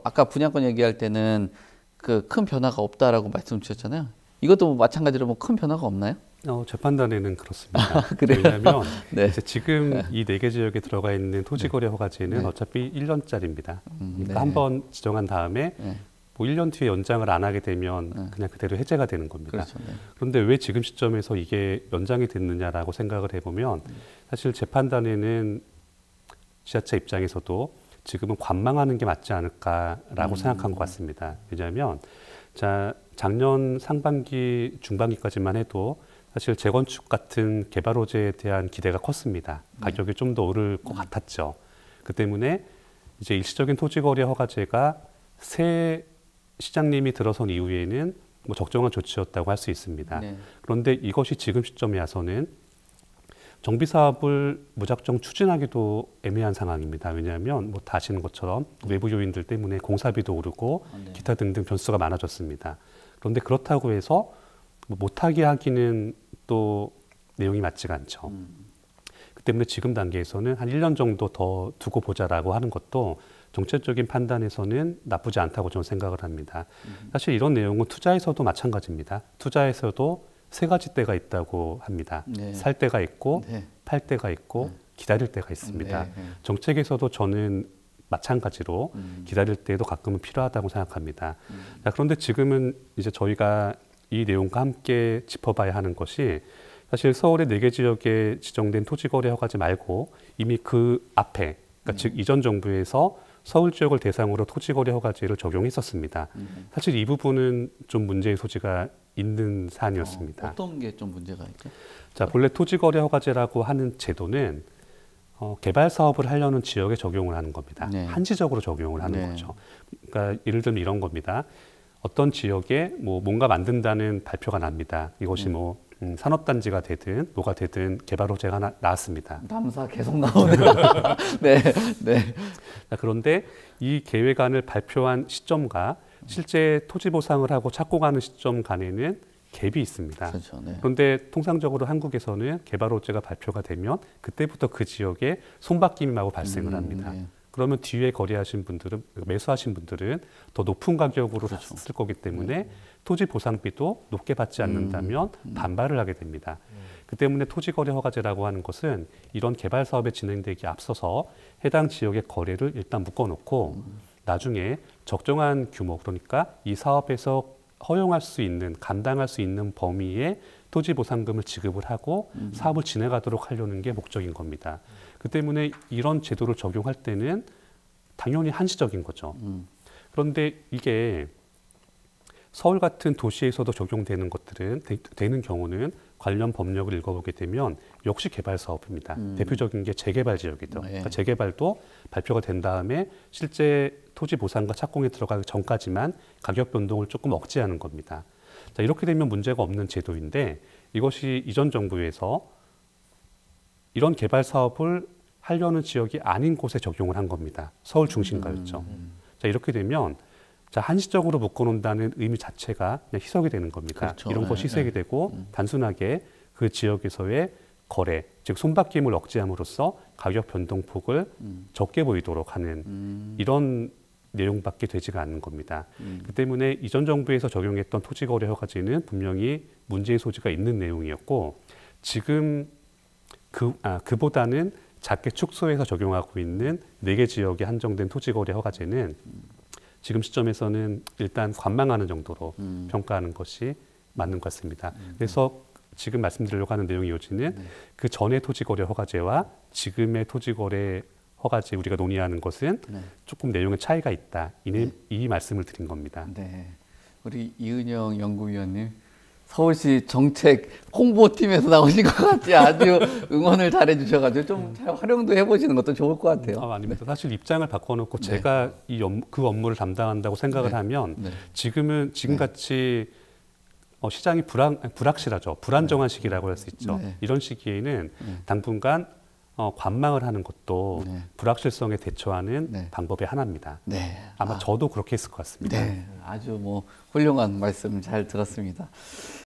아까 분양권 얘기할 때는 그 큰 변화가 없다라고 말씀 주셨잖아요. 이것도 뭐 마찬가지로 뭐 큰 변화가 없나요? 재판단에는 그렇습니다. 그래요? 왜냐하면 네. 이제 지금 이 4개 지역에 들어가 있는 토지거래 허가제는 네. 어차피 1년짜리입니다. 그러니까 네. 한번 지정한 다음에 네. 뭐 1년 뒤에 연장을 안 하게 되면 그냥 그대로 해제가 되는 겁니다. 그렇죠. 네. 그런데 왜 지금 시점에서 이게 연장이 됐느냐라고 생각을 해보면 사실 재판단에는 지자체 입장에서도 지금은 관망하는 게 맞지 않을까라고 생각한 것 같습니다. 왜냐하면 작년 상반기, 중반기까지만 해도 사실 재건축 같은 개발 호재에 대한 기대가 컸습니다. 가격이 좀 더 오를 것 같았죠. 그 때문에 이제 일시적인 토지거래 허가제가 새 시장님이 들어선 이후에는 뭐 적정한 조치였다고 할 수 있습니다. 네. 그런데 이것이 지금 시점에 와서는 정비 사업을 무작정 추진하기도 애매한 상황입니다. 왜냐하면 뭐 다 아시는 것처럼 외부 요인들 때문에 공사비도 오르고 네. 기타 등등 변수가 많아졌습니다. 그런데 그렇다고 해서 뭐 못하게 하기는 또 내용이 맞지가 않죠. 그 때문에 지금 단계에서는 한 1년 정도 더 두고 보자라고 하는 것도 정책적인 판단에서는 나쁘지 않다고 저는 생각을 합니다. 사실 이런 내용은 투자에서도 마찬가지입니다. 투자에서도 세 가지 때가 있다고 합니다. 네. 살 때가 있고 네. 팔 때가 있고 기다릴 때가 있습니다. 네. 정책에서도 저는 마찬가지로 기다릴 때도 가끔은 필요하다고 생각합니다. 자, 그런데 지금은 이제 저희가 이 내용과 함께 짚어봐야 하는 것이 사실 서울의 4개 지역에 지정된 토지거래 허가제 말고 이미 그 앞에 그러니까 즉 이전 정부에서 서울 지역을 대상으로 토지거래 허가제를 적용했었습니다. 사실 이 부분은 좀 문제의 소지가 있는 사안이었습니다. 어떤 게 좀 문제가 있죠? 자, 본래 토지거래 허가제라고 하는 제도는 개발 사업을 하려는 지역에 적용을 하는 겁니다. 네. 한시적으로 적용을 하는 네. 거죠. 그러니까 예를 들면 이런 겁니다. 어떤 지역에 뭐 뭔가 만든다는 발표가 납니다. 이것이 뭐 산업단지가 되든 뭐가 되든 개발 호재가 나왔습니다. 남사 계속 나오네요. 네, 네. 자, 그런데 이 계획안을 발표한 시점과 실제 토지 보상을 하고 착공하는 시점 간에는 갭이 있습니다. 그렇죠. 네. 그런데 통상적으로 한국에서는 개발 호재가 발표가 되면 그때부터 그 지역에 손바뀜하고 발생을 합니다. 네. 그러면 뒤에 거래하신 분들은 매수하신 분들은 더 높은 가격으로 그렇죠. 샀을 거기 때문에 토지 보상비도 높게 받지 않는다면 반발을 하게 됩니다. 그 때문에 토지거래 허가제라고 하는 것은 이런 개발 사업에 진행되기 앞서서 해당 지역의 거래를 일단 묶어놓고 나중에 적정한 규모 그러니까 이 사업에서 허용할 수 있는 감당할 수 있는 범위의 토지 보상금을 지급을 하고 사업을 진행하도록 하려는 게 목적인 겁니다. 그 때문에 이런 제도를 적용할 때는 당연히 한시적인 거죠. 그런데 이게 서울 같은 도시에서도 적용되는 것들은 되는 경우는 관련 법령을 읽어보게 되면 역시 개발 사업입니다. 대표적인 게 재개발 지역이죠. 네. 그러니까 재개발도 발표가 된 다음에 실제 토지 보상과 착공에 들어가기 전까지만 가격 변동을 조금 억제하는 겁니다. 자, 이렇게 되면 문제가 없는 제도인데 이것이 이전 정부에서 이런 개발 사업을 하려는 지역이 아닌 곳에 적용을 한 겁니다. 서울 중심가였죠. 자, 이렇게 되면 한시적으로 묶어놓는다는 의미 자체가 그냥 희석이 되는 겁니다. 그렇죠. 이런 것이 희석이 되고 단순하게 그 지역에서의 거래, 즉 손바뀜을 억제함으로써 가격 변동폭을 적게 보이도록 하는 이런 내용밖에 되지가 않는 겁니다. 그 때문에 이전 정부에서 적용했던 토지거래 허가제는 분명히 문제의 소지가 있는 내용이었고 지금 그보다는 작게 축소해서 적용하고 있는 4개 지역에 한정된 토지거래 허가제는 지금 시점에서는 일단 관망하는 정도로 평가하는 것이 맞는 것 같습니다. 그래서 지금 말씀드리려고 하는 내용의 요지는 그 전의 토지거래 허가제와 지금의 토지거래 허가제 우리가 논의하는 것은 조금 내용의 차이가 있다. 이 말씀을 드린 겁니다. 네. 우리 이은영 연구위원님 서울시 정책 홍보팀에서 나오신 것 같이 아주 응원을 잘해 주셔가지고 좀 잘 활용도 해보시는 것도 좋을 것 같아요. 아닙니다. 사실 입장을 바꿔놓고 제가 그 업무를 담당한다고 생각을 하면 지금같이 시장이 불확실하죠. 불안정한 시기라고 할 수 있죠. 이런 시기에는 당분간 관망을 하는 것도 불확실성에 대처하는 방법의 하나입니다. 아마 저도 그렇게 했을 것 같습니다. 네, 아주 뭐 훌륭한 말씀 잘 들었습니다.